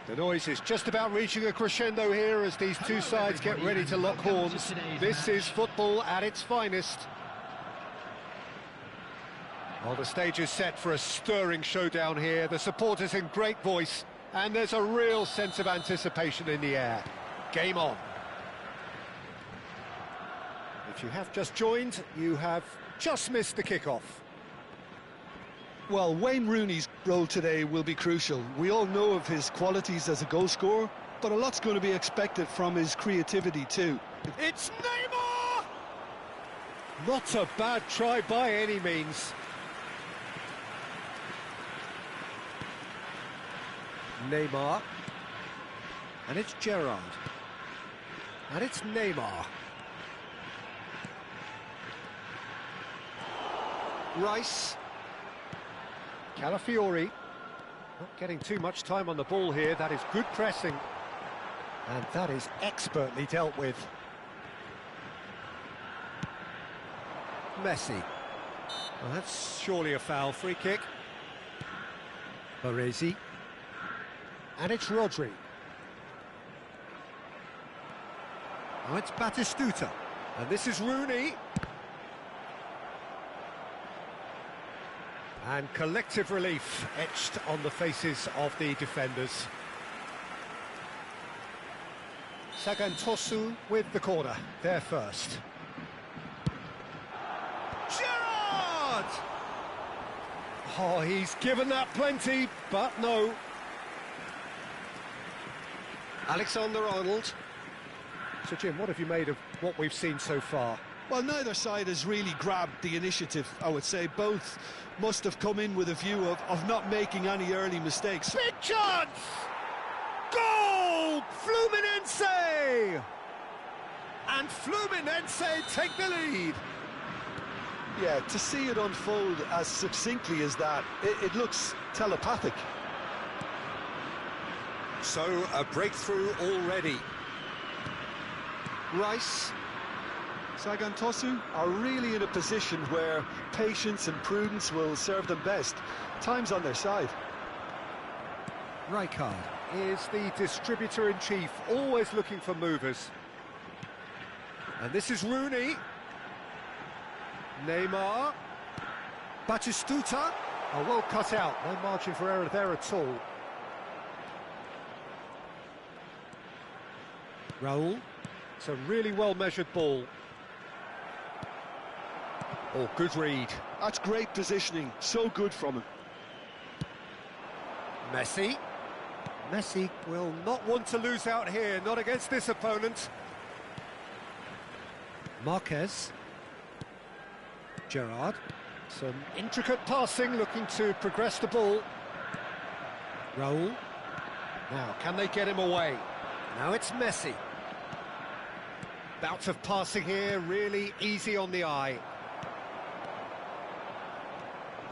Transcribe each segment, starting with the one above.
The noise is just about reaching a crescendo here as these two sides get ready to lock horns. This is football at its finest. Well, the stage is set for a stirring showdown here. The supporters in great voice, and there's a real sense of anticipation in the air. Game on. If you have just joined, you have just missed the kickoff. Well, Wayne Rooney's role today will be crucial. We all know of his qualities as a goalscorer, but a lot's going to be expected from his creativity too. It's Neymar! Not a bad try by any means. Neymar. And it's Gerrard. And it's Neymar. Rice. Calafiori, not getting too much time on the ball here. That is good pressing, and that is expertly dealt with. Messi. Well, that's surely a foul. Free kick. Baresi. And it's Rodri. Now it's Batistuta. And this is Rooney. And collective relief etched on the faces of the defenders. Sagantosu with the corner, there first. Gerrard! Oh, he's given that plenty, but no. Alexander-Arnold. So, Jim, what have you made of what we've seen so far? Well, neither side has really grabbed the initiative, I would say. Both must have come in with a view of not making any early mistakes. Big chance! Goal! Fluminense! And Fluminense take the lead. Yeah, to see it unfold as succinctly as that, it looks telepathic. So, a breakthrough already. Rice. Sagantosu are really in a position where patience and prudence will serve them best. Time's on their side. Rijkaard is the distributor-in-chief, always looking for movers. And this is Rooney. Neymar. Batistuta. Oh, well cut out. No margin for error there at all. Raul. It's a really well-measured ball. Oh, good read. That's great positioning. So good from him. Messi. Messi will not want to lose out here, not against this opponent. Marquez. Gerrard. Some intricate passing, looking to progress the ball. Raul. Now, can they get him away? Now it's Messi. Bout of passing here, really easy on the eye.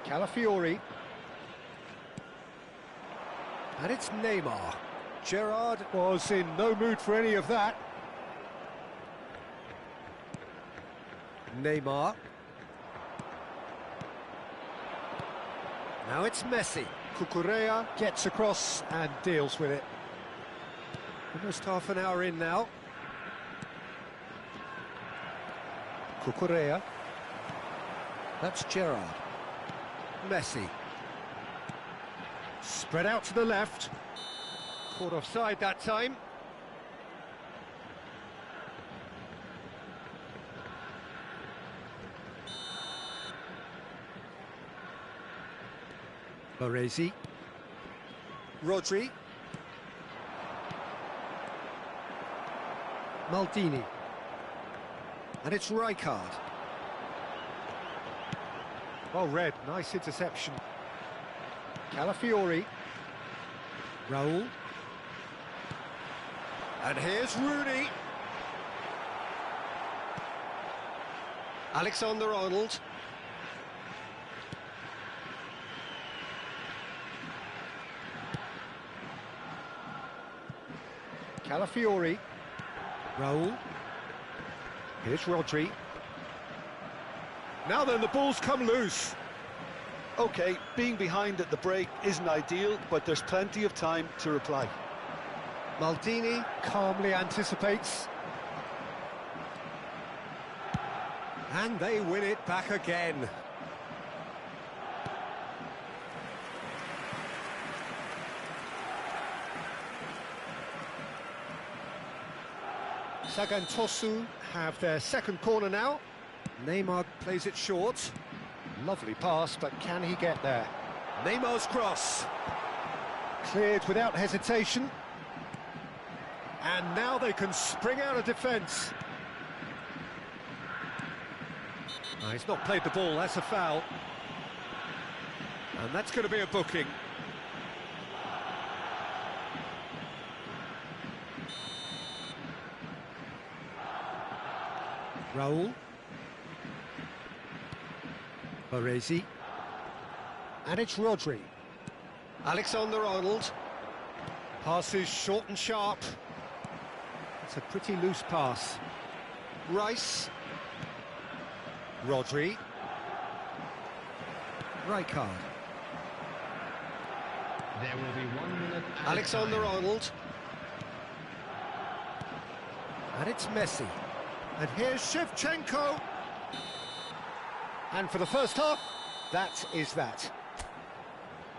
Calafiori. And it's Neymar. Gerrard was in no mood for any of that. Neymar. Now it's Messi. Cucurella gets across and deals with it. Almost half an hour in now. Cucurella. That's Gerrard. Messi. Spread out to the left. Caught offside that time. Baresi. Rodri. Maldini. And it's Rijkaard. Well read, nice interception. Calafiori. Raul. And here's Rooney. Alexander-Arnold. Calafiori. Raul. Here's Rodri. Now then, the ball's come loose. OK, being behind at the break isn't ideal, but there's plenty of time to reply. Maldini calmly anticipates. And they win it back again. Sagantosu have their second corner now. Neymar plays it short. Lovely pass, but can he get there? Neymar's cross. Cleared without hesitation. And now they can spring out of defence. No, he's not played the ball, that's a foul. And that's going to be a booking. Raul. Baresi. And it's Rodri. Alexander-Arnold. Passes short and sharp. It's a pretty loose pass. Rice. Rodri. Rijkaard. There will be 1 minute. Alexander-Arnold. And it's Messi. And here's Shevchenko. And for the first half, that is that.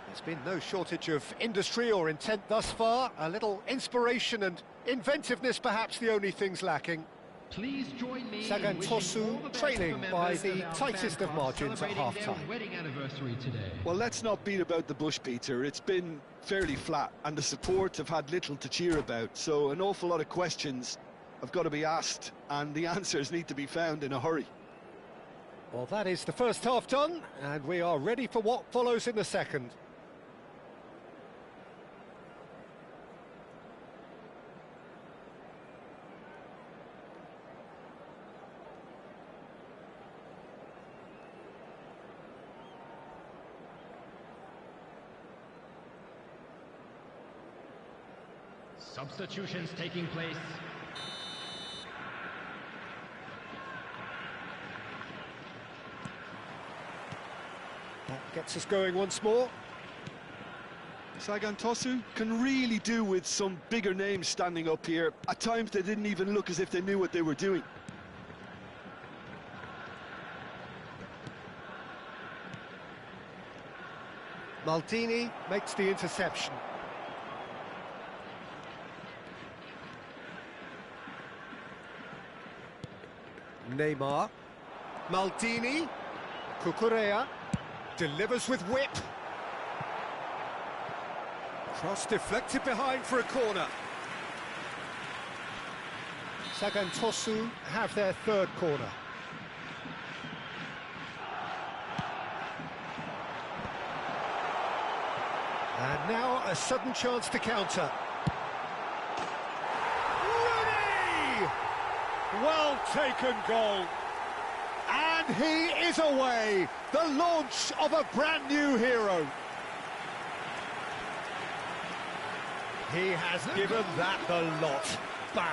There's been no shortage of industry or intent thus far. A little inspiration and inventiveness, perhaps the only things lacking. Please join me. Sagantosu trailing by the tightest of margins at half-time. Wedding anniversary today. Well, let's not beat about the bush, Peter. It's been fairly flat, and the support have had little to cheer about. So an awful lot of questions have got to be asked, and the answers need to be found in a hurry. Well, that is the first half done, and we are ready for what follows in the second. Substitutions taking place. That gets us going once more. Sagantosu can really do with some bigger names standing up here. At times they didn't even look as if they knew what they were doing. Maldini makes the interception. Neymar. Maldini. Cucurella. Delivers with whip. Cross deflected behind for a corner. Sagantosu have their third corner. And now a sudden chance to counter. Rooney! Well taken goal. And he is away. The launch of a brand new hero. He has given that the lot. Bang!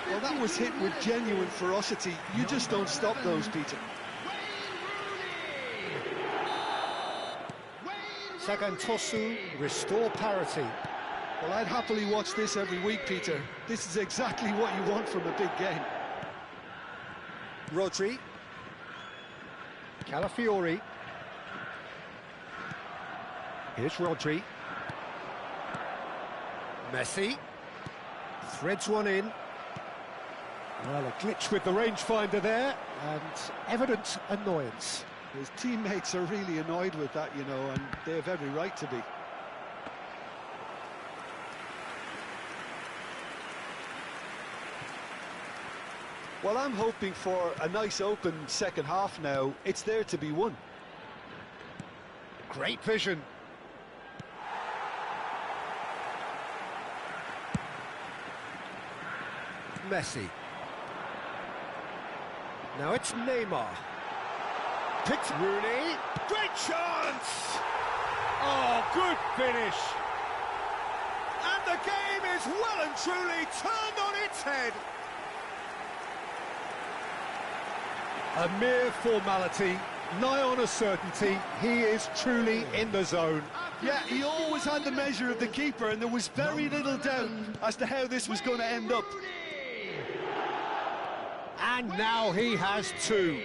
Well, that was hit with genuine ferocity. You just don't stop those, Peter. Sagantosu restore parity. Well, I'd happily watch this every week, Peter. This is exactly what you want from a big game. Rodri. Calafiori. Here's Rodri. Messi. Threads one in. Well, a glitch with the rangefinder there, and evident annoyance. His teammates are really annoyed with that, you know, and they have every right to be. Well, I'm hoping for a nice open second half now. It's there to be won. Great vision. Messi. Now it's Neymar. Picks Rooney. Great chance! Oh, good finish. And the game is well and truly turned on its head. A mere formality, nigh on a certainty. He is truly in the zone. Yeah, he always had the measure of the keeper, and there was very little doubt as to how this was going to end up. And now he has two.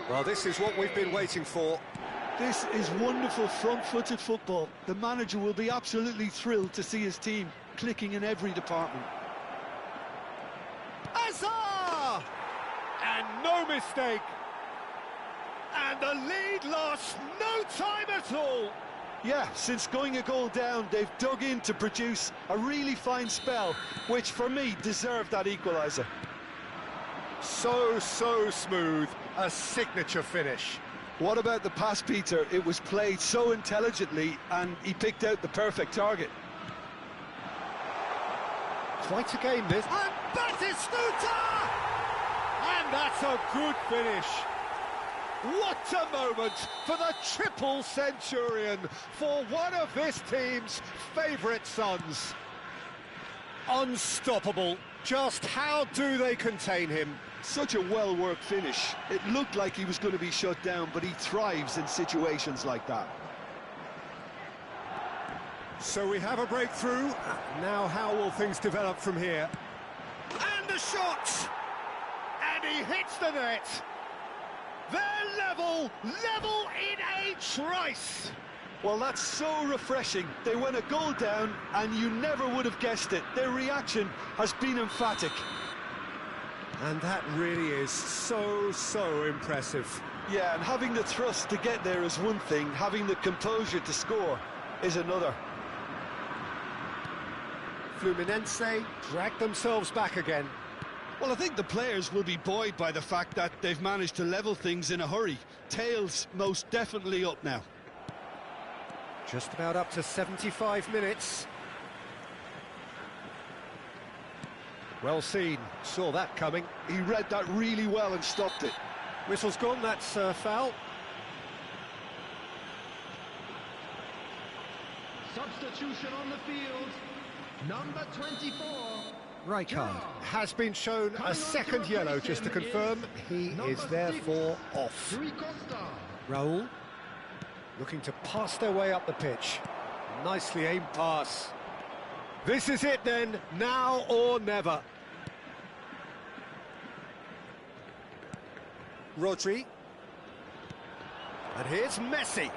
Well, this is what we've been waiting for. This is wonderful front-footed football. The manager will be absolutely thrilled to see his team clicking in every department. Hazard! And no mistake. And the lead lost no time at all. Yeah, since going a goal down, they've dug in to produce a really fine spell, which for me deserved that equaliser. So smooth, a signature finish. What about the pass, Peter? It was played so intelligently, and he picked out the perfect target. Quite a game, this. And Batistuta! And that's a good finish. What a moment for the triple centurion, for one of this team's favourite sons. Unstoppable. Just how do they contain him? Such a well-worked finish. It looked like he was going to be shut down, but he thrives in situations like that. So we have a breakthrough. Now how will things develop from here? And a shot! And he hits the net. They're level in a trice. Well, that's so refreshing. They went a goal down, and you never would have guessed it. Their reaction has been emphatic. And that really is so impressive. Yeah, and having the thrust to get there is one thing, having the composure to score is another. Fluminense drag themselves back again. Well, I think the players will be buoyed by the fact that they've managed to level things in a hurry. Tails most definitely up now. Just about up to 75 minutes. Well seen, saw that coming. He read that really well and stopped it. Whistle's gone, that's foul. Substitution on the field. Number 24. Rijkaard has been shown a second yellow, just to confirm. He is therefore off. Raul looking to pass their way up the pitch. Nicely aimed pass. This is it then, now or never. Rodri. And here's Messi.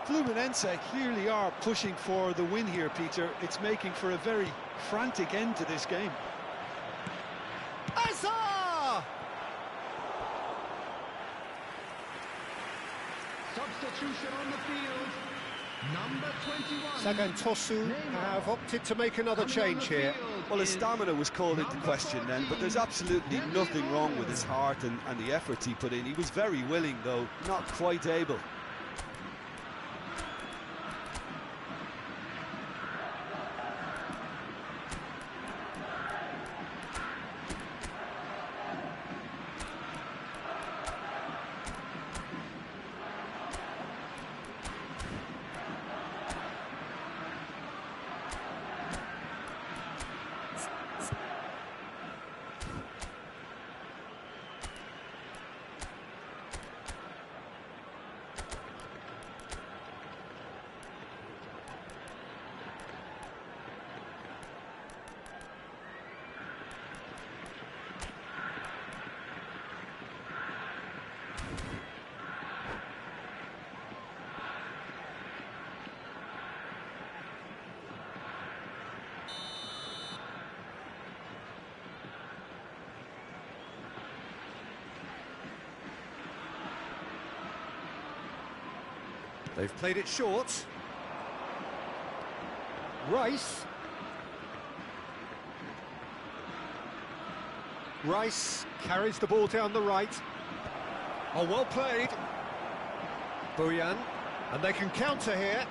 Fluminense clearly are pushing for the win here, Peter. It's making for a very frantic end to this game. Hazard! Substitution on the field. Number 21. Sagantosu have opted to make another change here. Well, his stamina was called into question then, but there's absolutely nothing wrong with his heart and the efforts he put in. He was very willing, though, not quite able. They've played it short. Rice carries the ball down the right. Oh, well played. Bojan, and they can counter here.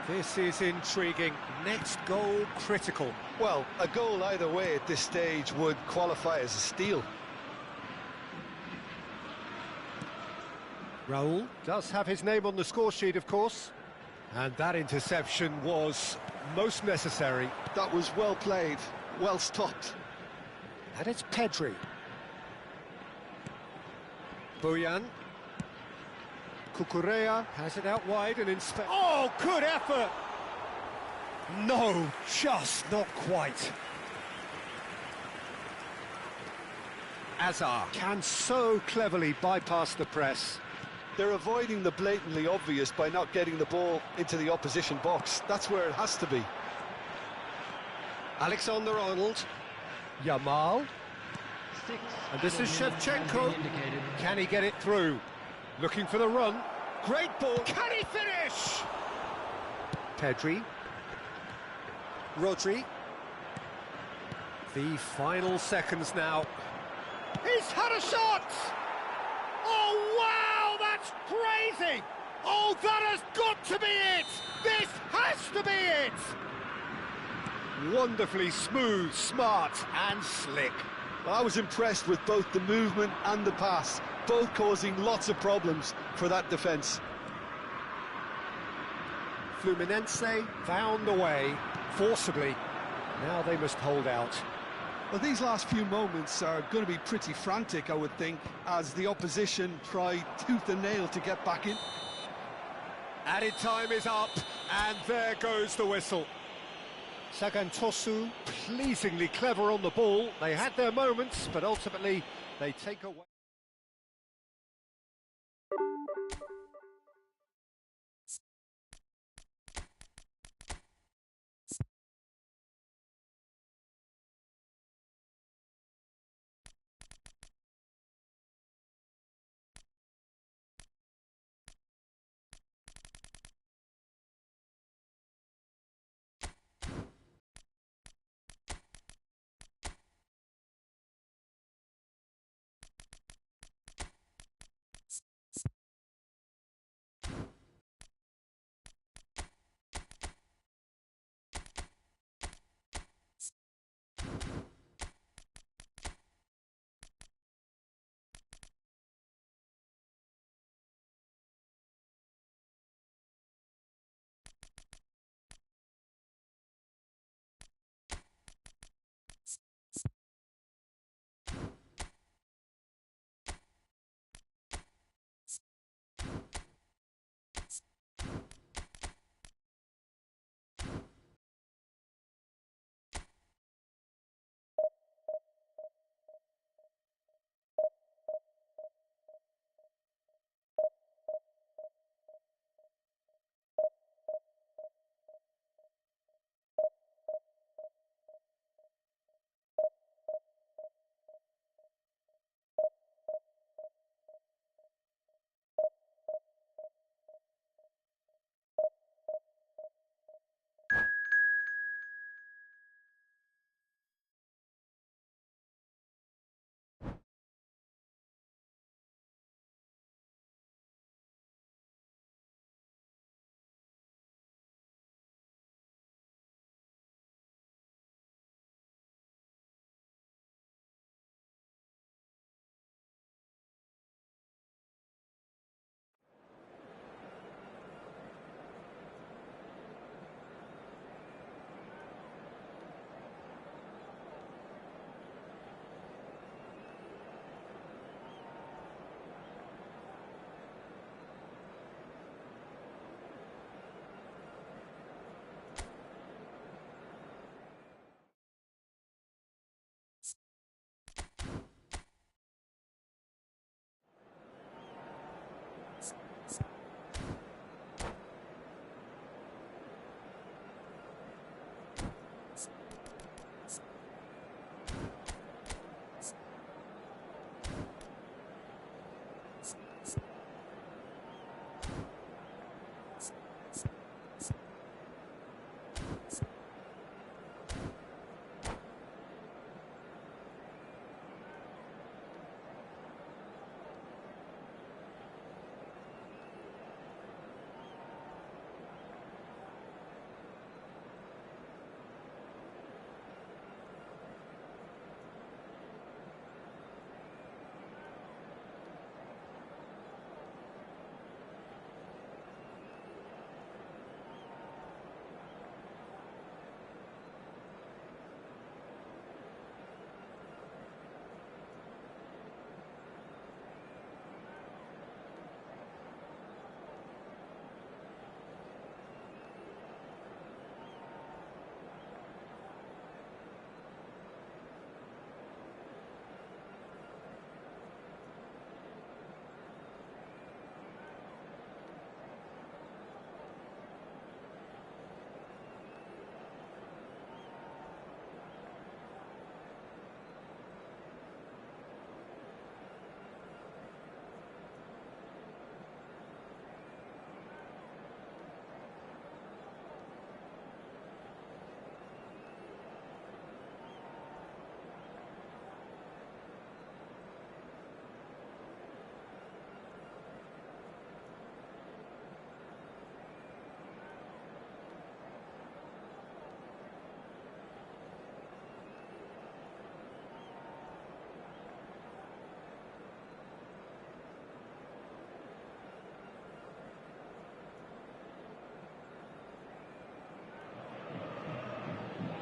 This is intriguing. Next goal critical. Well, a goal either way at this stage would qualify as a steal. Raul does have his name on the score sheet, of course. And that interception was most necessary. That was well played, well stopped. And it's Pedri. Bojan. Cucurella has it out wide and inspect. Oh, good effort! No, just not quite. Azar can so cleverly bypass the press. They're avoiding the blatantly obvious by not getting the ball into the opposition box. That's where it has to be. Alexander-Arnold. Yamal. And this is Shevchenko. Can he get it through? Looking for the run. Great ball. Can he finish? Pedri. Rodri. The final seconds now. He's had a shot! Oh, wow, that's crazy! Oh, that has got to be it! This has to be it! Wonderfully smooth, smart and slick. Well, I was impressed with both the movement and the pass, both causing lots of problems for that defence. Fluminense found a way, forcibly. Now they must hold out. Well, these last few moments are going to be pretty frantic, I would think, as the opposition try tooth and nail to get back in. Added time is up, and there goes the whistle. Sagantosu pleasingly clever on the ball. They had their moments, but ultimately they take away.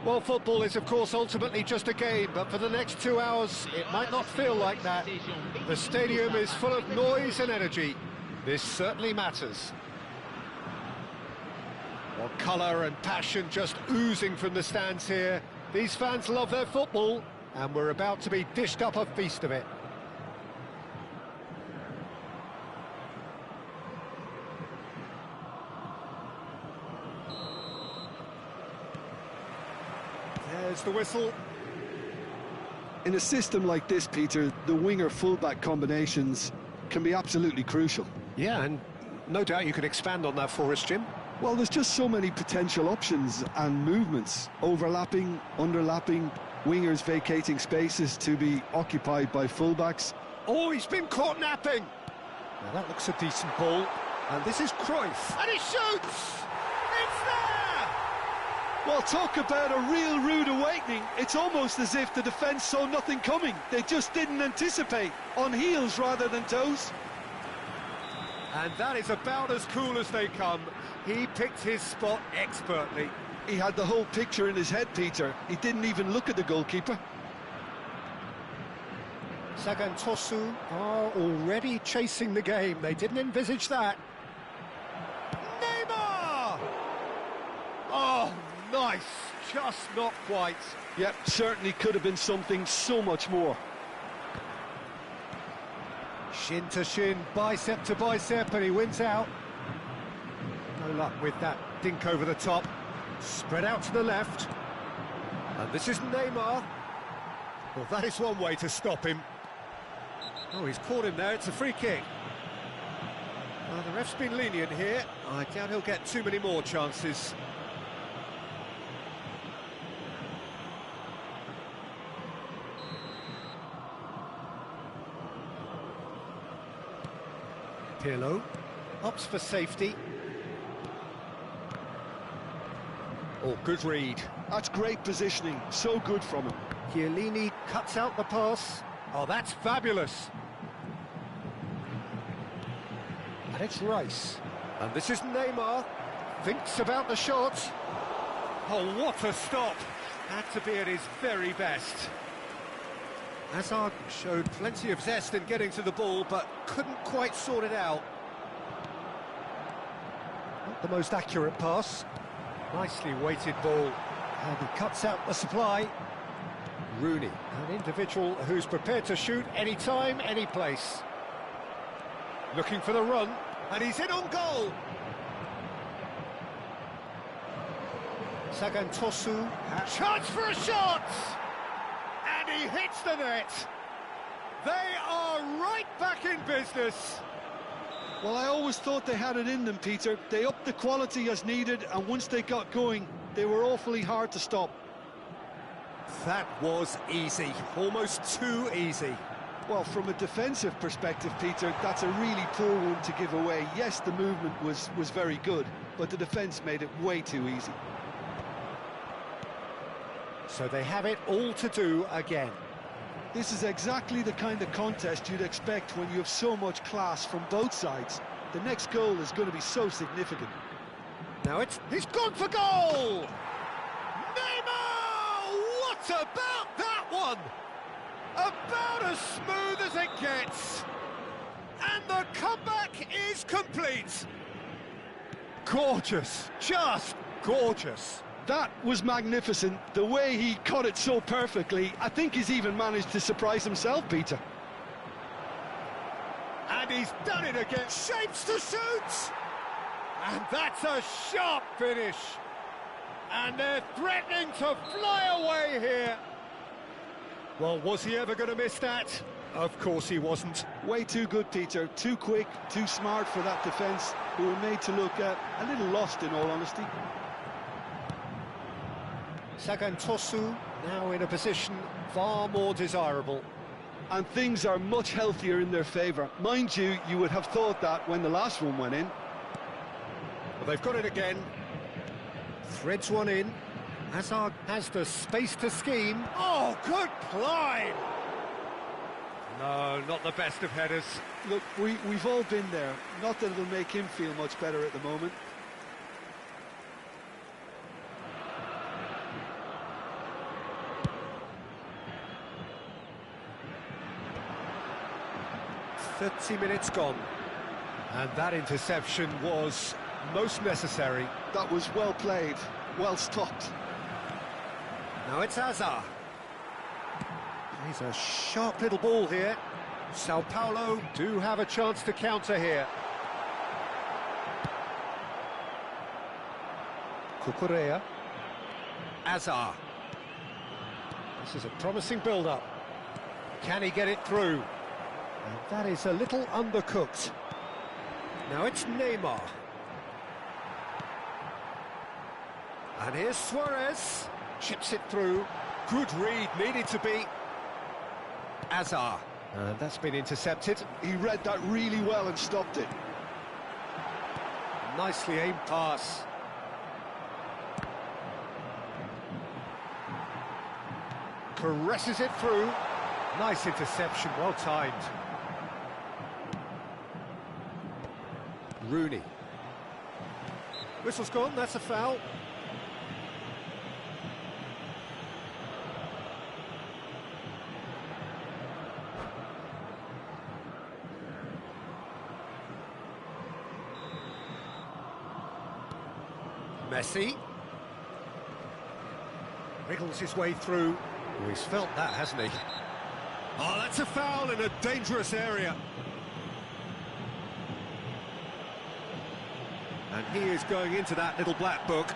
Well, football is, of course, ultimately just a game, but for the next 2 hours, it might not feel like that. The stadium is full of noise and energy. This certainly matters. Well, colour and passion just oozing from the stands here. These fans love their football, and we're about to be dished up a feast of it. There's the whistle. In a system like this, Peter, the winger-fullback combinations can be absolutely crucial. Yeah, and no doubt you could expand on that for us, Jim. Well, there's just so many potential options and movements. Overlapping, underlapping, wingers vacating spaces to be occupied by fullbacks. Oh, he's been caught napping. Now that looks a decent ball. And this is Cruyff. And he shoots! It's there! Well, talk about a real rude awakening. It's almost as if the defence saw nothing coming. They just didn't anticipate. On heels rather than toes. And that is about as cool as they come. He picked his spot expertly. He had the whole picture in his head, Peter. He didn't even look at the goalkeeper. Sagan Tosu are already chasing the game. They didn't envisage that. Neymar! Oh, nice. Just not quite. Yep, certainly could have been something so much more. Shin to shin, bicep to bicep, and he wins out. No luck with that dink over the top. Spread out to the left. And this is Neymar. Well, that is one way to stop him. Oh, he's caught him there. It's a free kick. Well, the ref's been lenient here. I doubt he'll get too many more chances. Pirlo opts for safety. Oh, good read. That's great positioning, so good from him. Chiellini cuts out the pass. Oh, that's fabulous. And it's Rice. And this is Neymar. Thinks about the shot. Oh, what a stop. Had to be at his very best. Hazard showed plenty of zest in getting to the ball, but couldn't quite sort it out. Not the most accurate pass. Nicely weighted ball. And he cuts out the supply. Rooney, an individual who's prepared to shoot any time, any place. Looking for the run, and he's in on goal. Sagan Tosu, chance for a shot! And he hits the net. They are right back in business. Well, I always thought they had it in them, Peter. They upped the quality as needed, and once they got going, they were awfully hard to stop. That was easy, almost too easy. Well, from a defensive perspective, Peter, that's a really poor one to give away. Yes, the movement was very good, but the defence made it way too easy. So they have it all to do again. This is exactly the kind of contest you'd expect when you have so much class from both sides. The next goal is going to be so significant. Now he's gone for goal! Neymar! What about that one? About as smooth as it gets. And the comeback is complete. Gorgeous, just gorgeous. That was magnificent. The way he caught it so perfectly, I think he's even managed to surprise himself, Peter. And he's done it again. Shapes to shoot! And that's a sharp finish. And they're threatening to fly away here. Well, was he ever going to miss that? Of course he wasn't. Way too good, Peter. Too quick, too smart for that defence, who were made to look a little lost, in all honesty. Sagan Tosu now in a position far more desirable. And things are much healthier in their favour. Mind you, you would have thought that when the last one went in. Well, they've got it again. Threads one in. Hazard has the space to scheme. Oh, good climb! No, not the best of headers. Look, we've all been there. Not that it'll make him feel much better at the moment. 30 minutes gone. And that interception was most necessary. That was well played, well stopped. Now it's Hazard. He's a sharp little ball here. Sao Paulo do have a chance to counter here. Cucurella. Hazard. This is a promising build-up. Can he get it through? And that is a little undercooked. Now it's Neymar. And here's Suarez. Chips it through. Good read, needed to be. Hazard. And that's been intercepted. He read that really well and stopped it. Nicely aimed pass. Caresses it through. Nice interception, well timed. Rooney. Whistle's gone, that's a foul. Messi. Wriggles his way through. Oh, he's felt that, hasn't he? Oh, that's a foul in a dangerous area. And he is going into that little black book.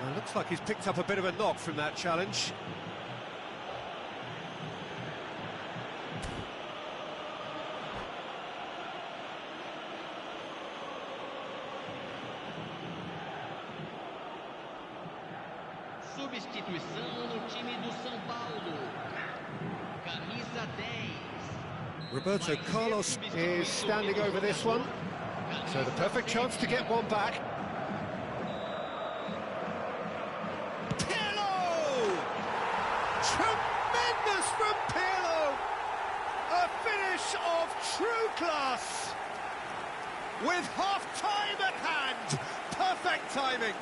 Well, looks like he's picked up a bit of a knock from that challenge. Substituição no time do São Paulo. Camisa 10. Roberto Carlos is standing over this one. So the perfect chance to get one back. Pirlo! Tremendous from Pirlo! A finish of true class! With half-time at hand! Perfect timing!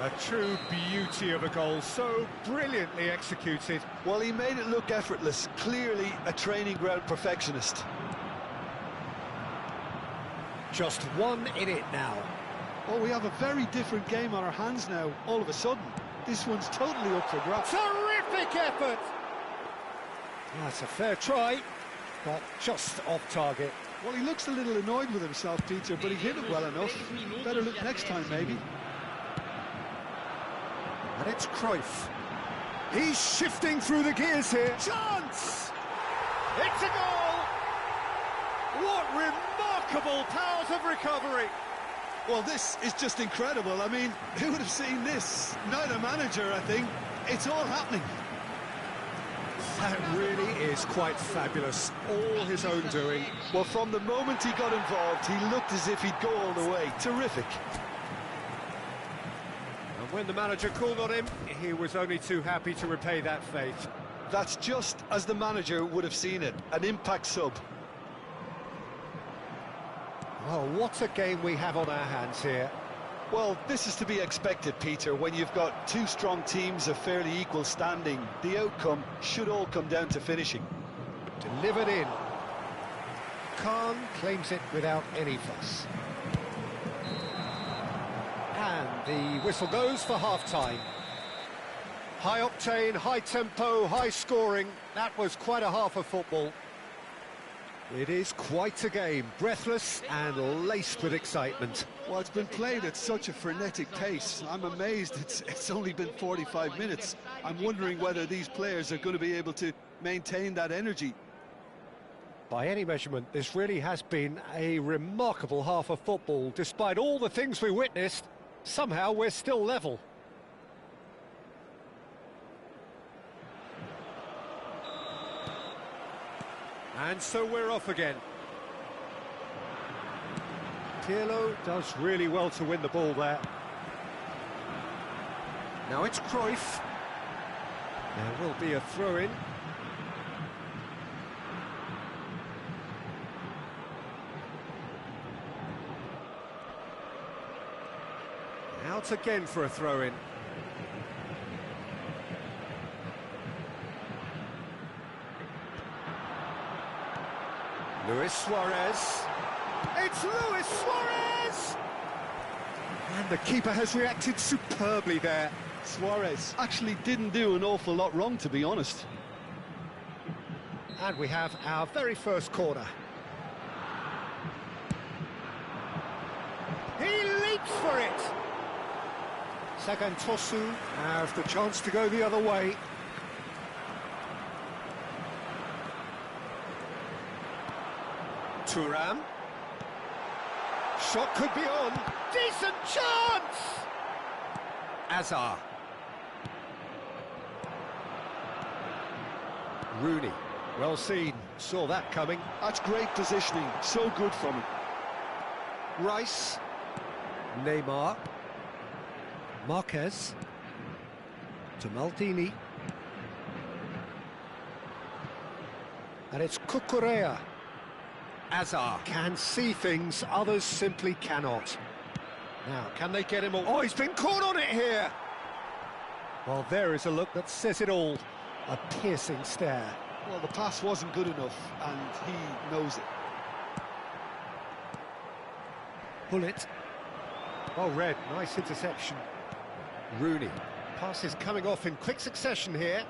A true beauty of a goal, so brilliantly executed. Well, he made it look effortless. Clearly a training ground perfectionist. Just one in it now. Oh, we have a very different game on our hands now, all of a sudden. This one's totally up for grabs. Terrific effort! That's a fair try, but just off target. Well, he looks a little annoyed with himself, Peter, but he hit it well enough. Better look next time, maybe. And it's Cruyff. He's shifting through the gears here. Chance! It's a goal! What remarkable powers of recovery! Well, this is just incredible. I mean, who would have seen this? Neither manager, I think. It's all happening. That really is quite fabulous. All his own doing. Well, from the moment he got involved, he looked as if he'd go all the way. Terrific. And when the manager called on him, he was only too happy to repay that faith. That's just as the manager would have seen it. An impact sub. Oh, what a game we have on our hands here. Well, this is to be expected, Peter, when you've got two strong teams of fairly equal standing. The outcome should all come down to finishing. Delivered in. Khan claims it without any fuss. And the whistle goes for half-time. High octane, high tempo, high scoring. That was quite a half of football. It is quite a game, breathless and laced with excitement. Well, it's been played at such a frenetic pace. I'm amazed it's only been 45 minutes. I'm wondering whether these players are going to be able to maintain that energy. By any measurement, this really has been a remarkable half of football. Despite all the things we witnessed, somehow we're still level. And so we're off again. Pirlo does really well to win the ball there. Now it's Cruyff. There will be a throw-in. Out again for a throw-in. Luis Suarez. It's Luis Suarez! And the keeper has reacted superbly there. Suarez actually didn't do an awful lot wrong, to be honest. And we have our very first corner. He leaps for it! Sagantosu have the chance to go the other way. Thuram. Shot could be on. Decent chance! Azar. Rooney. Well seen. Saw that coming. That's great positioning. So good from him. Rice. Neymar. Marquez. To Maldini. And it's Cucurella. Azar can see things others simply cannot. Now, can they get him all? Oh, he's been caught on it here! Well, there is a look that says it all. A piercing stare. Well, the pass wasn't good enough, and he knows it. Bullet. Well read, nice interception. Rooney. Passes coming off in quick succession here.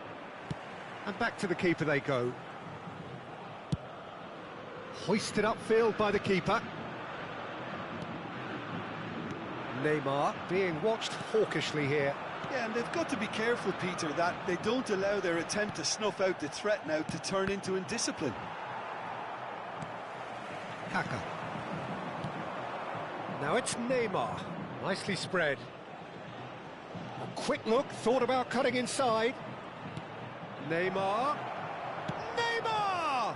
And back to the keeper they go. Hoisted upfield by the keeper. Neymar being watched hawkishly here. Yeah, and they've got to be careful, Peter, that they don't allow their attempt to snuff out the threat now to turn into indiscipline. Kaka. Now it's Neymar. Nicely spread. A quick look, thought about cutting inside. Neymar. Neymar!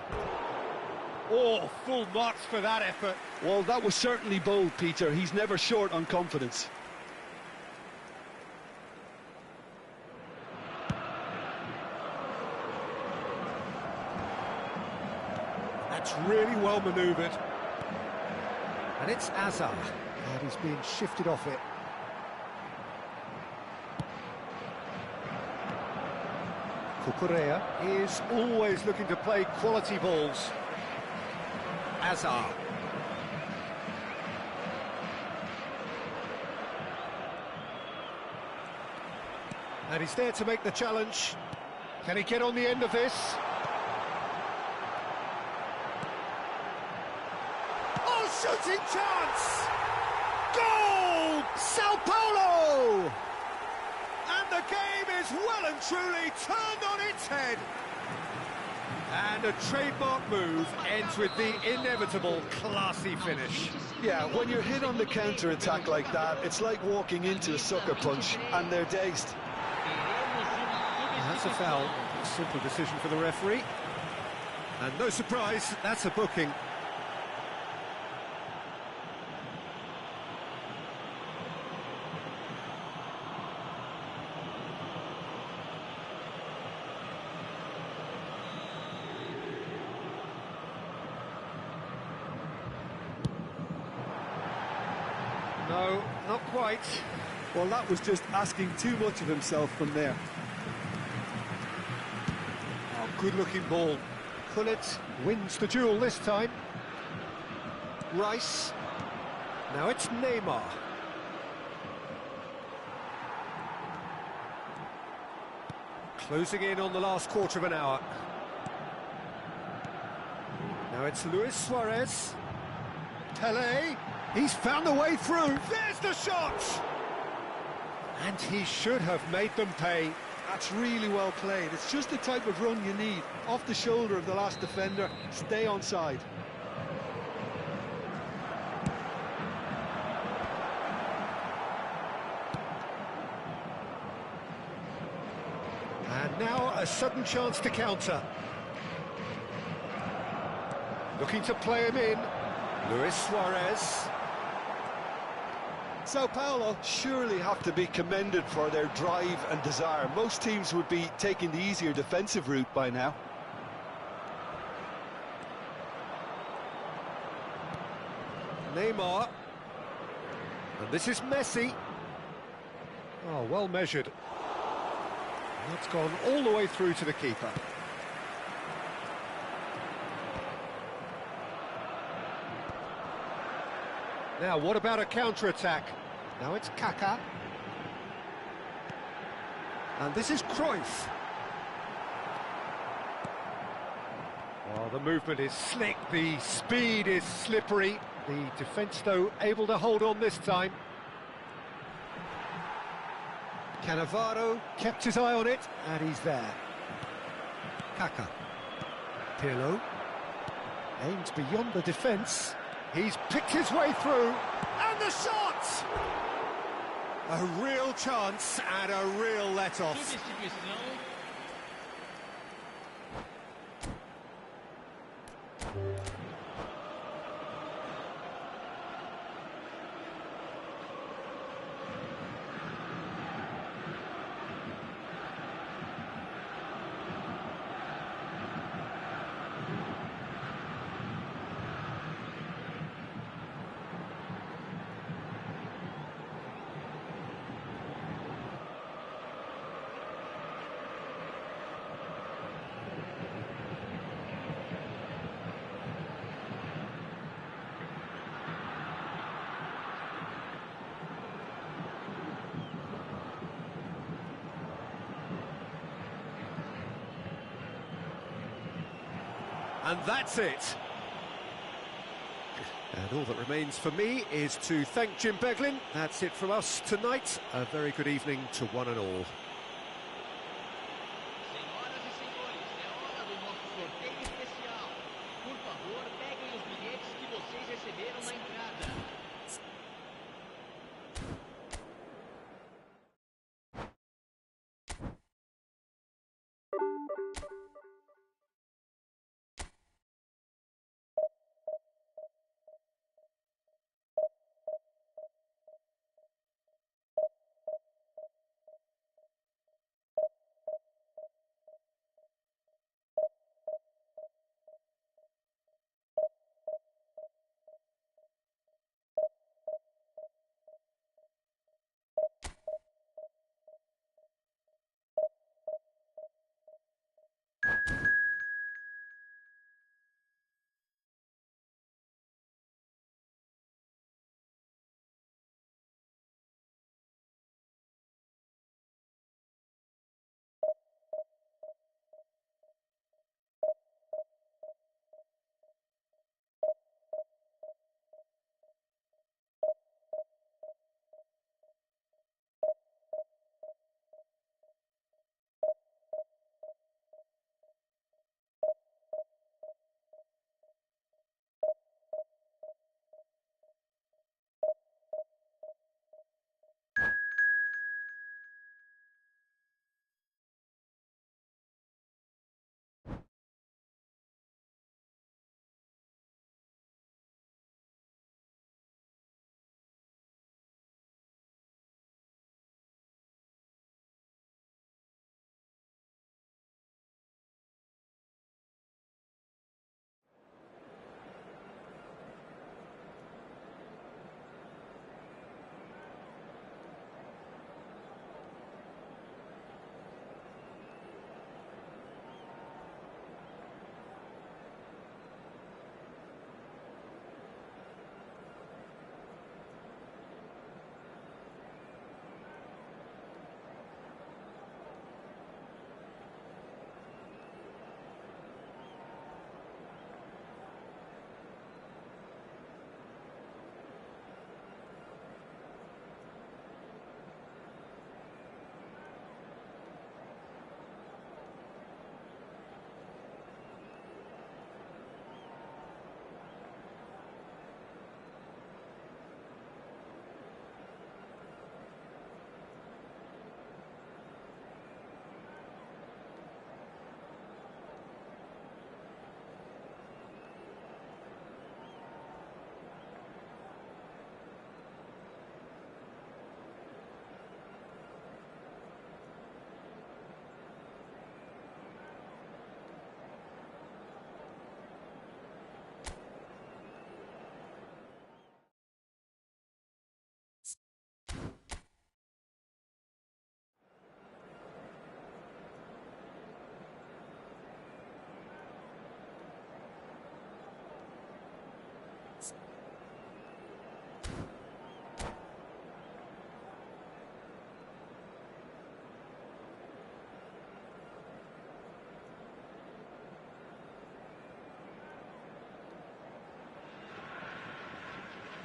Oh, full marks for that effort. Well, that was certainly bold, Peter. He's never short on confidence. That's really well manoeuvred. And it's Azar. And he's being shifted off it. Cucurella is always looking to play quality balls. Azar. And he's there to make the challenge. Can he get on the end of this? Oh, shooting chance! Goal! Sao Paulo! And the game is well and truly turned on its head. And a trademark move ends with the inevitable classy finish. Yeah, when you're hit on the counter-attack like that, it's like walking into a sucker punch, and they're dazed. And that's a foul. A simple decision for the referee. And no surprise, that's a booking. No, not quite. Well, that was just asking too much of himself from there. Oh, good-looking ball. Gullit wins the duel this time. Rice. Now it's Neymar. Closing in on the last quarter of an hour. Now it's Luis Suarez. Pelé. He's found a way through. There's the shot! And he should have made them pay. That's really well played. It's just the type of run you need. Off the shoulder of the last defender, stay onside. And now a sudden chance to counter. Looking to play him in. Luis Suarez. Sao Paulo surely have to be commended for their drive and desire. Most teams would be taking the easier defensive route by now. Neymar. And this is Messi. Oh, well measured. That's gone all the way through to the keeper. Now, what about a counter-attack? Now it's Kaká. And this is Cruyff. Oh, the movement is slick, the speed is slippery. The defence, though, able to hold on this time. Cannavaro kept his eye on it, and he's there. Kaká. Pirlo. Aims beyond the defence. He's picked his way through, and the shot! A real chance and a real let-off. And that's it. And all that remains for me is to thank Jim Beglin. That's it from us tonight. A very good evening to one and all.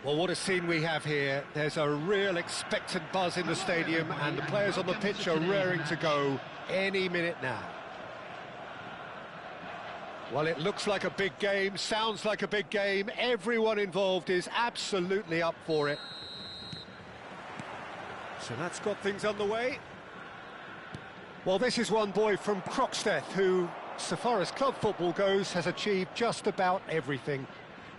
Well, what a scene we have here. There's a real expectant buzz in the stadium, and the players on the pitch are raring to go any minute now. Well, it looks like a big game, sounds like a big game. Everyone involved is absolutely up for it. So that's got things underway. Well, this is one boy from Croxteth who, so far as club football goes, has achieved just about everything.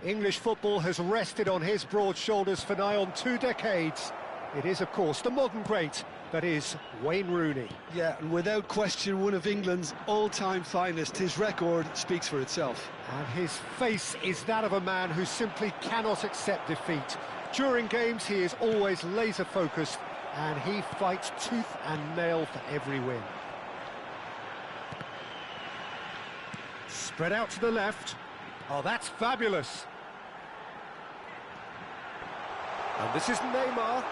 English football has rested on his broad shoulders for nigh on 2 decades. It is, of course, the modern great that is Wayne Rooney. Yeah, and without question, one of England's all-time finest. His record speaks for itself. And his face is that of a man who simply cannot accept defeat. During games, he is always laser-focused, and he fights tooth and nail for every win. Spread out to the left. Oh, that's fabulous. And this is Neymar.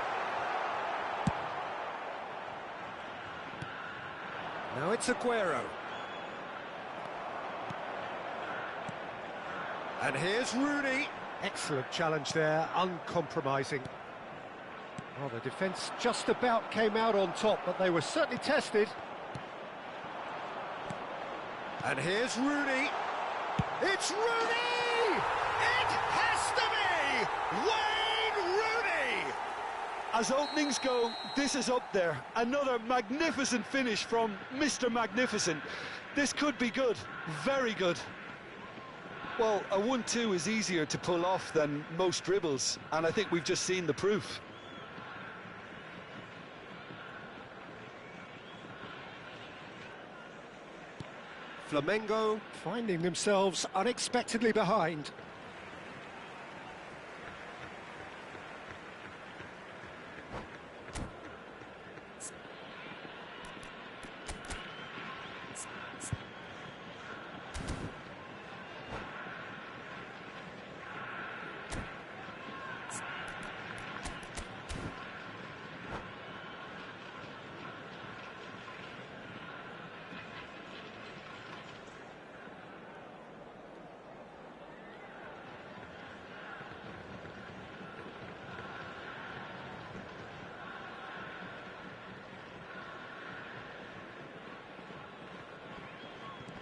Now it's Aguero. And here's Rooney. Excellent challenge there, uncompromising. Well, the defence just about came out on top, but they were certainly tested. And here's Rooney. It's Rooney! It has to be Wayne Rooney! As openings go, this is up there. Another magnificent finish from Mr. Magnificent. This could be good, very good. Well, a 1-2 is easier to pull off than most dribbles, and I think we've just seen the proof. Flamengo finding themselves unexpectedly behind.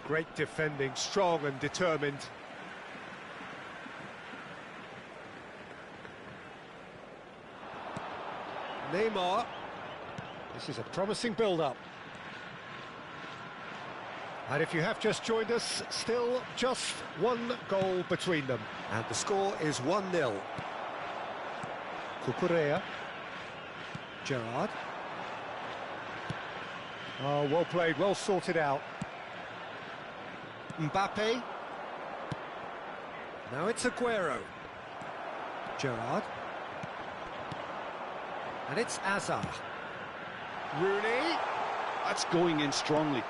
Great defending, strong and determined. Neymar. This is a promising build-up. And if you have just joined us, still just 1 goal between them. And the score is 1-0. Cucurella. Gerrard. Oh, well played, well sorted out. Mbappe. Now it's Aguero. Gerrard. And it's Hazard. Rooney. That's going in strongly.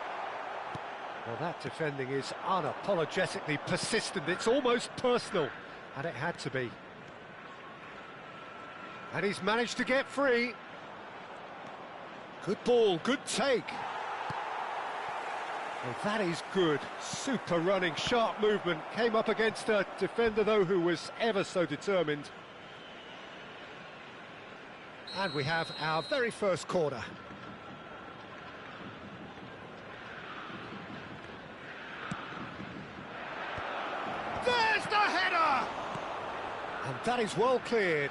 Well, that defending is unapologetically persistent. It's almost personal, and it had to be. And he's managed to get free. Good ball, good take. Well, that is good. Super running, sharp movement. Came up against a defender, though, who was ever so determined. And we have our very first corner. There's the header! And that is well cleared.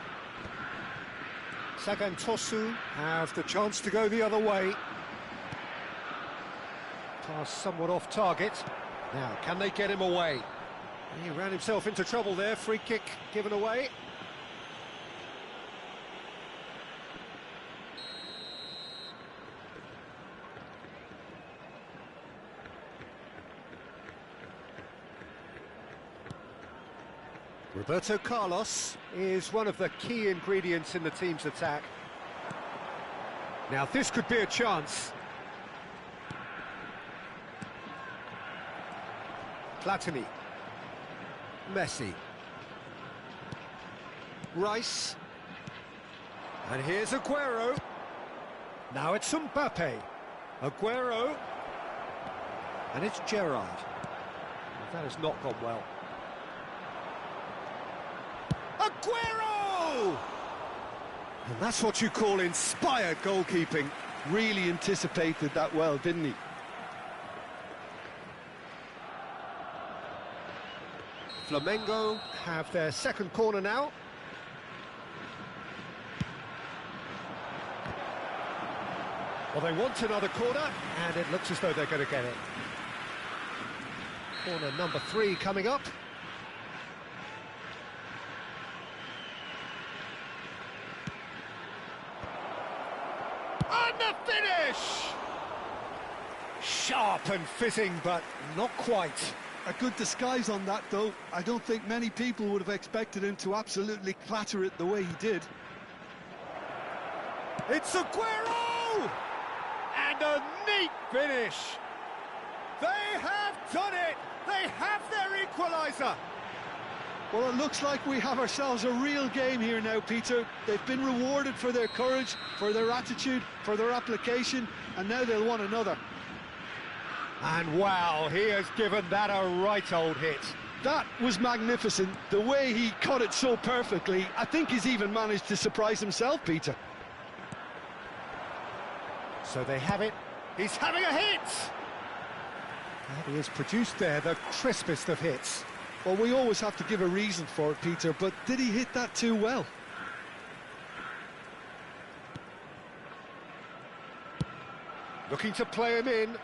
Sagantosu have the chance to go the other way. Pass somewhat off target. Now, can they get him away? He ran himself into trouble there. Free kick given away. Roberto Carlos is one of the key ingredients in the team's attack. Now, this could be a chance. Platini. Messi. Rice. And here's Aguero. Now it's Mbappe. Aguero. And it's Gerrard. That has not gone well. Aguero! goal! And that's what you call inspired goalkeeping. Really anticipated that well, didn't he? Flamengo have their second corner now. Well, they want another corner, and it looks as though they're going to get it. Corner number 3 coming up. And the finish! Sharp and fitting, but not quite. A good disguise on that, though. I don't think many people would have expected him to absolutely clatter it the way he did. It's Aguero! And a neat finish! They have done it! They have their equaliser! Well, it looks like we have ourselves a real game here now, Peter. They've been rewarded for their courage, for their attitude, for their application, and now they'll want another. And wow, he has given that a right old hit. That was magnificent. The way he cut it so perfectly, I think he's even managed to surprise himself, Peter. So they have it. He's having a hit! And he has produced there the crispest of hits. Well, we always have to give a reason for it, Peter, but did he hit that too well? Looking to play him in.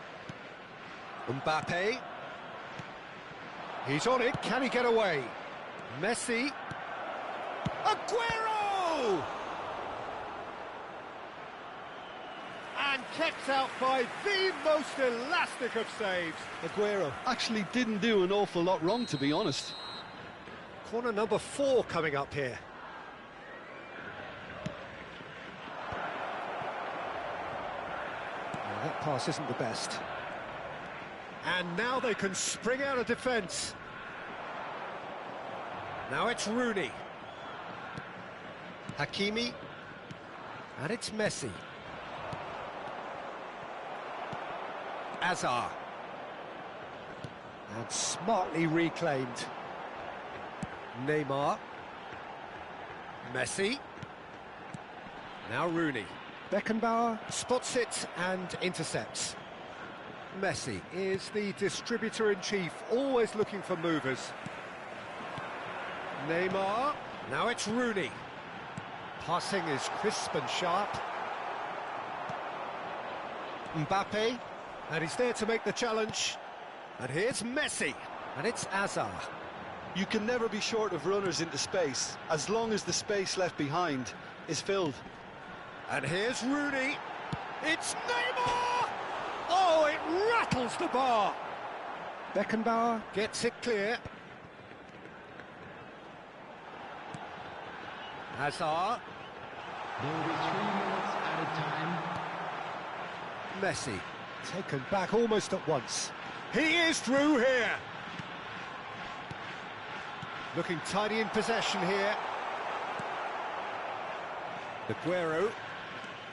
Mbappe. He's on it. Can he get away? Messi. Aguero! And kept out by the most elastic of saves. Aguero actually didn't do an awful lot wrong, to be honest. Corner number 4 coming up here. Well, that pass isn't the best. And now they can spring out of defence. Now it's Rooney. Hakimi. And it's Messi. Hazard. And smartly reclaimed. Neymar. Messi. Now Rooney. Beckenbauer spots it and intercepts. Messi is the distributor-in-chief, always looking for movers. Neymar. Now it's Rooney. Passing is crisp and sharp. Mbappe. And he's there to make the challenge. And here's Messi. And it's Hazard. You can never be short of runners into space, as long as the space left behind is filled. And here's Rooney. It's Neymar! Oh, it rattles the bar. Beckenbauer gets it clear. Hazard. There will be 3 minutes at a time. Messi. Taken back almost at once. He is through here. Looking tidy in possession here. Aguero.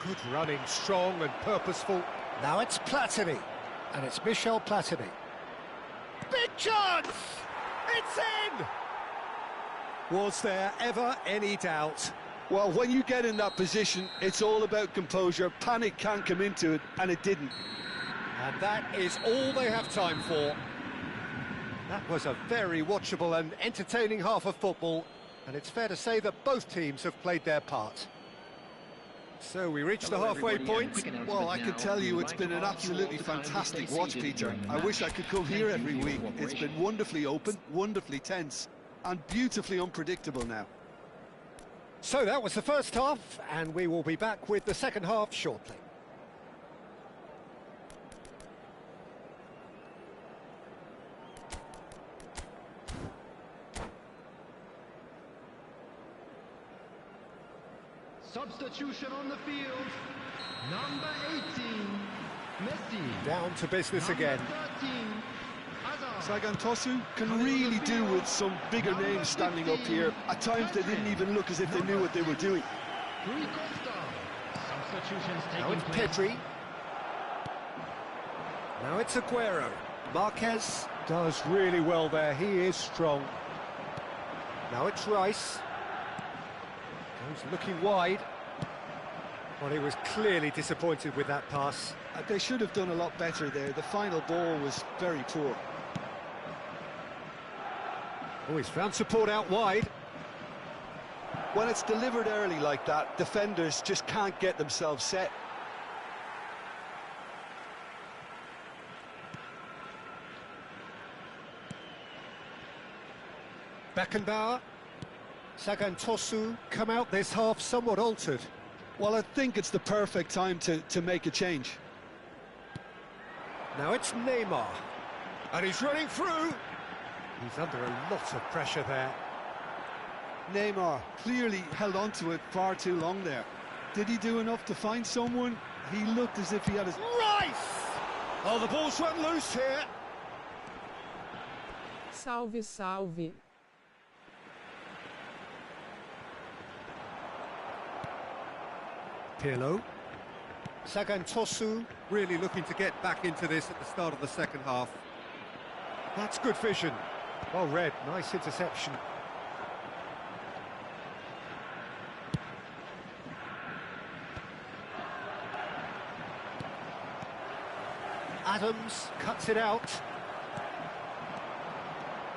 Good running, strong and purposeful. Now it's Platini. And it's Michel Platini. Big chance! It's in! Was there ever any doubt? Well, when you get in that position, it's all about composure. Panic can't come into it, and it didn't. And that is all they have time for. That was a very watchable and entertaining half of football, and it's fair to say that both teams have played their part. So we reached the halfway point. Well, I can tell you it's been an absolutely fantastic watch, Peter. I wish I could come here every week. It's been wonderfully open, wonderfully tense, and beautifully unpredictable now. So that was the first half, and we will be back with the second half shortly. Substitution on the field. Number 18, Messi. Down to business again. Number 13, Hazard. Sagantosu can really do with some bigger names standing up here. At times they didn't even look as if they knew what they were doing. Substitutions Now taking it's place. Pedri. Now it's Aguero. Marquez does really well there. He is strong. Now it's Rice. He's looking wide. Well, he was clearly disappointed with that pass. They should have done a lot better there. The final ball was very poor. Oh, he's found support out wide. When it's delivered early like that, defenders just can't get themselves set. Beckenbauer, Sagantosu come out this half somewhat altered. Well, I think it's the perfect time to make a change. Now it's Neymar, and he's running through. He's under a lot of pressure there. Neymar clearly held on to it far too long there. Did he do enough to find someone? He looked as if he had his... Rice! Oh, the ball's run loose here. Salve, salve. Pirlo. Sagantosu really looking to get back into this at the start of the second half. That's good vision. Well read, nice interception. Adams cuts it out.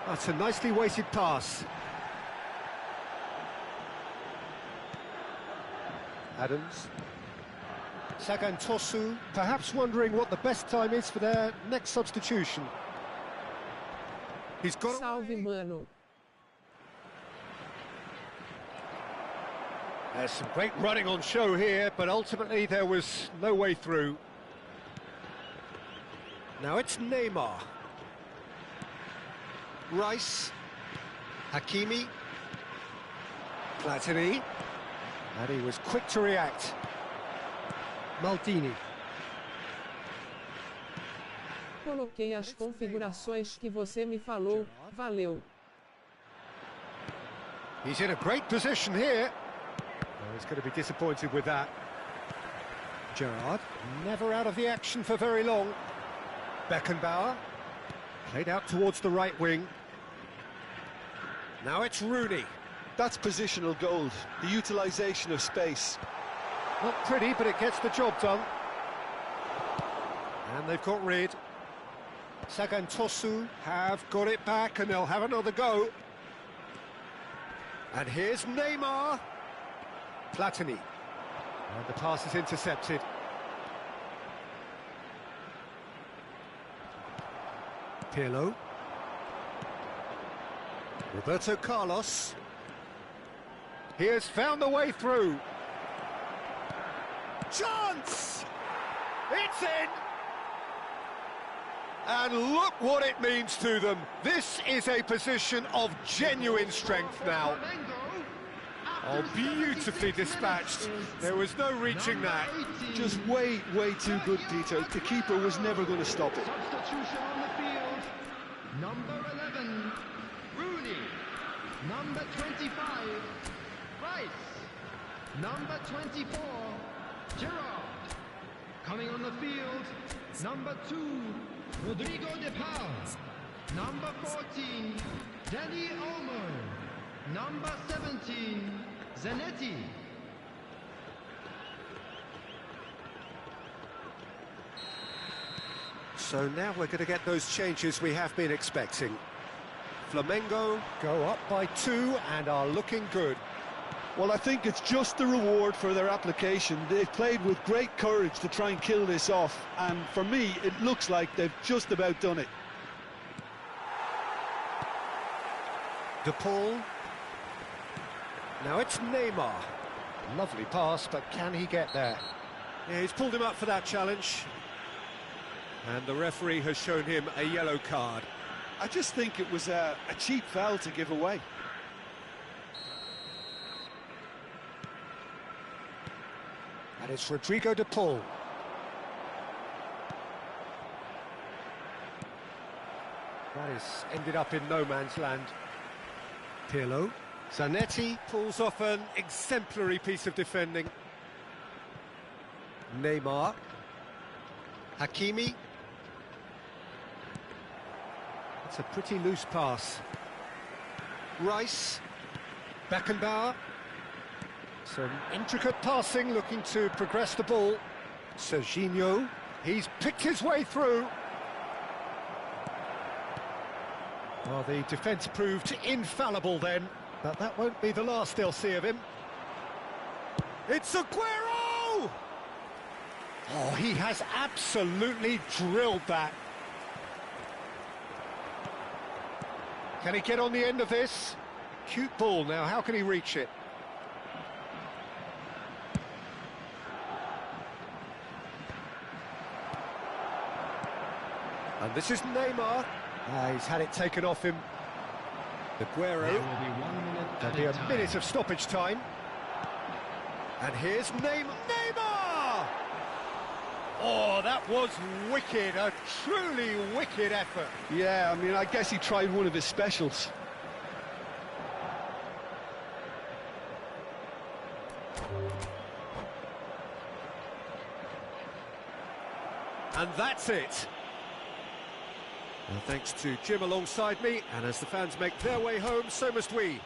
That's a nicely weighted pass. Adams. Sagantosu, perhaps wondering what the best time is for their next substitution. He's got Salve, mano. There's some great running on show here, but ultimately there was no way through. Now it's Neymar. Rice. Hakimi. Platini. And he was quick to react. Maldini. Coloquei as configurações que você me falou, valeu. He's in a great position here. Oh, he's going to be disappointed with that. Gerrard, never out of the action for very long. Beckenbauer, played out towards the right wing. Now it's Rooney. That's positional gold, the utilisation of space. Not pretty, but it gets the job done. And they've got rid. Sagantosu have got it back, and they'll have another go. And here's Neymar. Platini. And the pass is intercepted. Pirlo. Roberto Carlos. He has found the way through. Chance! It's in! And look what it means to them. This is a position of genuine strength now. Oh, beautifully dispatched. There was no reaching that. Just way too good, Peter. The keeper was never going to stop it. Substitution on the field. Number 11, Rooney. Number 25, Rice. Number 24, Gerrard. Coming on the field, number 2, Rodrigo de Paul. Number 14, Danny Olmo. Number 17, Zanetti. So now we're going to get those changes we have been expecting. Flamengo go up by 2 and are looking good. Well, I think it's just the reward for their application. They've played with great courage to try and kill this off, and for me, it looks like they've just about done it. De Paul. Now it's Neymar. Lovely pass, but can he get there? Yeah, he's pulled him up for that challenge. And the referee has shown him a yellow card. I just think it was a cheap foul to give away. And it's Rodrigo de Paul. That is ended up in no man's land. Pirlo. Zanetti pulls off an exemplary piece of defending. Neymar. Hakimi. It's a pretty loose pass. Rice. Beckenbauer. Some intricate passing, looking to progress the ball. Serginho, he's picked his way through. Well, the defence proved infallible then, but that won't be the last they'll see of him. It's Aguero! Oh, he has absolutely drilled that. Can he get on the end of this? Cute ball now, how can he reach it? And this is Neymar. He's had it taken off him. Aguero. There will be 1 minute There'll be a minute of stoppage time. And here's Neymar! Oh, that was wicked, a truly wicked effort. Yeah, I mean, I guess he tried one of his specials. And that's it. Well, thanks to Jim alongside me, and as the fans make their way home, so must we.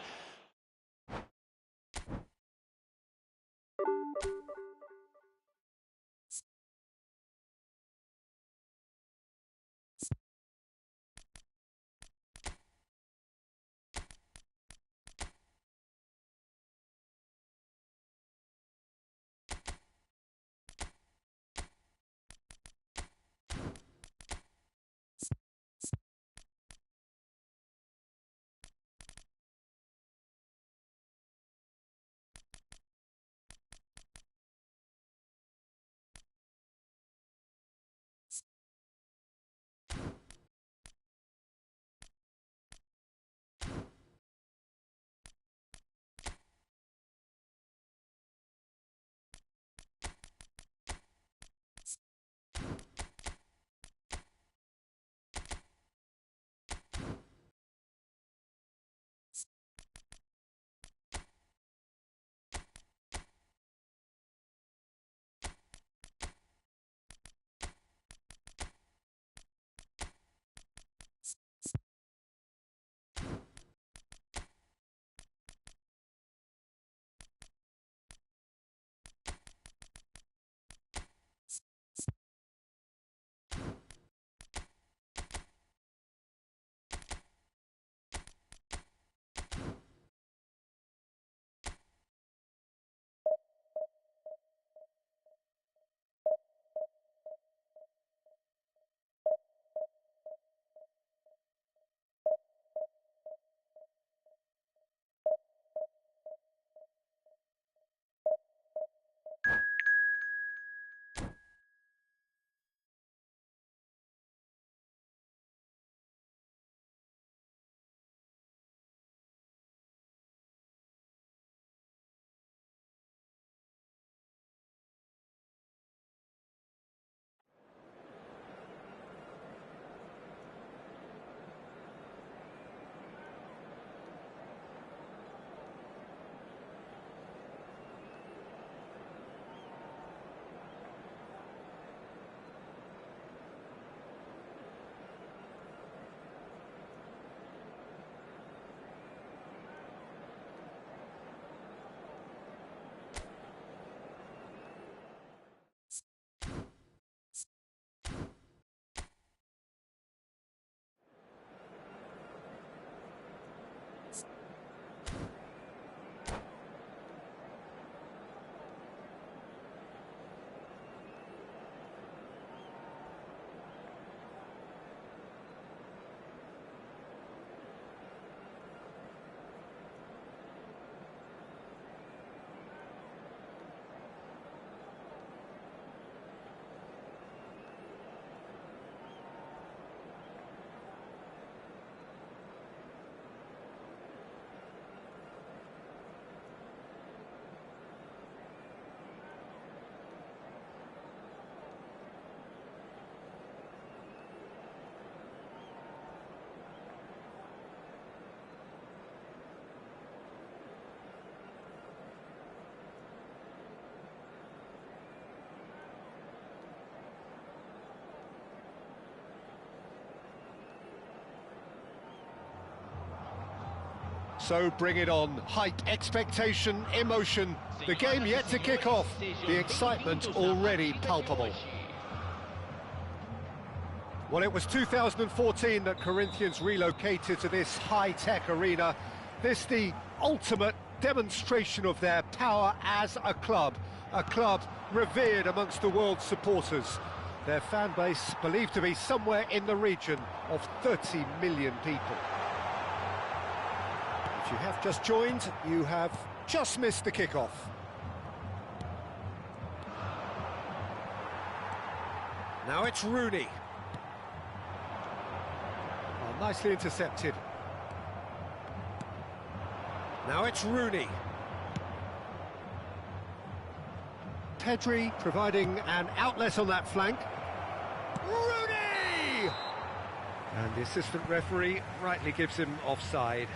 So bring it on. Hype, expectation, emotion. The game yet to kick off. The excitement already palpable. Well, it was 2014 that Corinthians relocated to this high-tech arena. This the ultimate demonstration of their power as a club revered amongst the world's supporters. Their fan base believed to be somewhere in the region of 30 million people. If you have just joined, you have just missed the kickoff. Now it's Rooney. Oh, nicely intercepted. Now it's Rooney. Pedri providing an outlet on that flank. Rooney! And the assistant referee rightly gives him offside.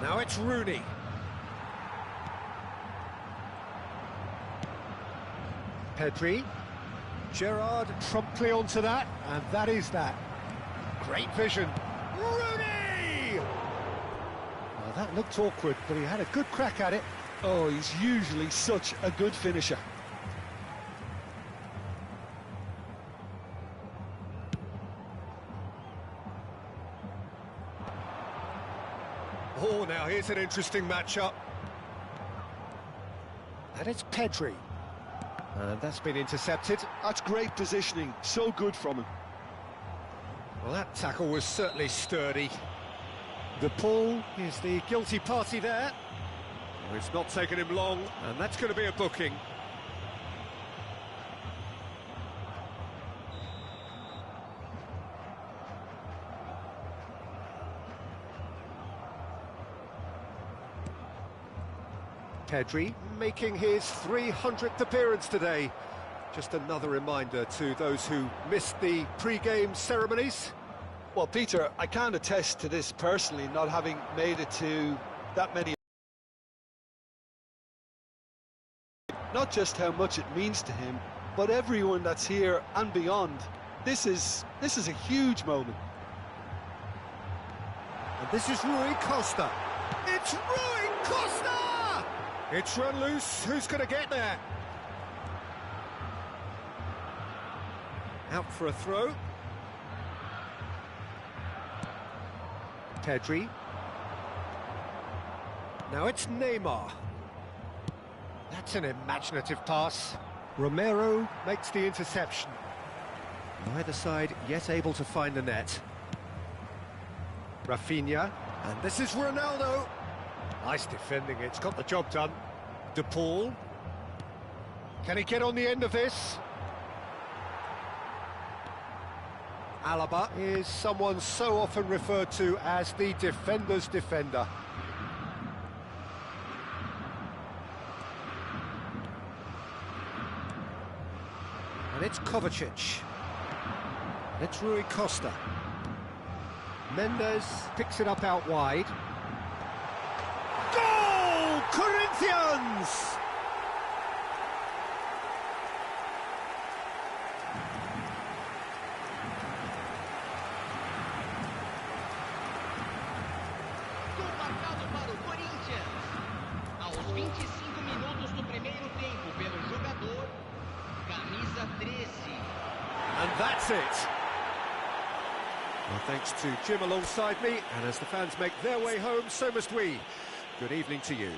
Now it's Rooney. Pedri. Gerrard promptly onto that, and that is that. Great vision. Rooney! Well, that looked awkward, but he had a good crack at it. Oh, he's usually such a good finisher. Oh, now here's an interesting matchup. And it's Pedri. And that's been intercepted. That's great positioning, so good from him. Well, that tackle was certainly sturdy. The Paul is the guilty party there. Oh, it's not taken him long, and that's going to be a booking. Pedri making his 300th appearance today. Just another reminder to those who missed the pre-game ceremonies. Well, Peter, I can't attest to this personally, not having made it to that many. Not just how much it means to him, but everyone that's here and beyond. This is a huge moment. And this is Rui Costa. It's Rui Costa! It's run loose. Who's going to get there? Out for a throw. Pedri. Now it's Neymar. That's an imaginative pass. Romero makes the interception. Neither side yet able to find the net. Rafinha. And this is Ronaldo. Nice defending, it's got the job done. De Paul. Can he get on the end of this? Alaba is someone so often referred to as the defender's defender. And it's Kovacic. And it's Rui Costa. Mendes picks it up out wide. Goal! Corinthians! Gol marcado para o Corinthians. Aos 25 minutos do primeiro tempo pelo jogador, camisa 13. And that's it. Well, thanks to Jim alongside me, and as the fans make their way home, so must we. Good evening to you.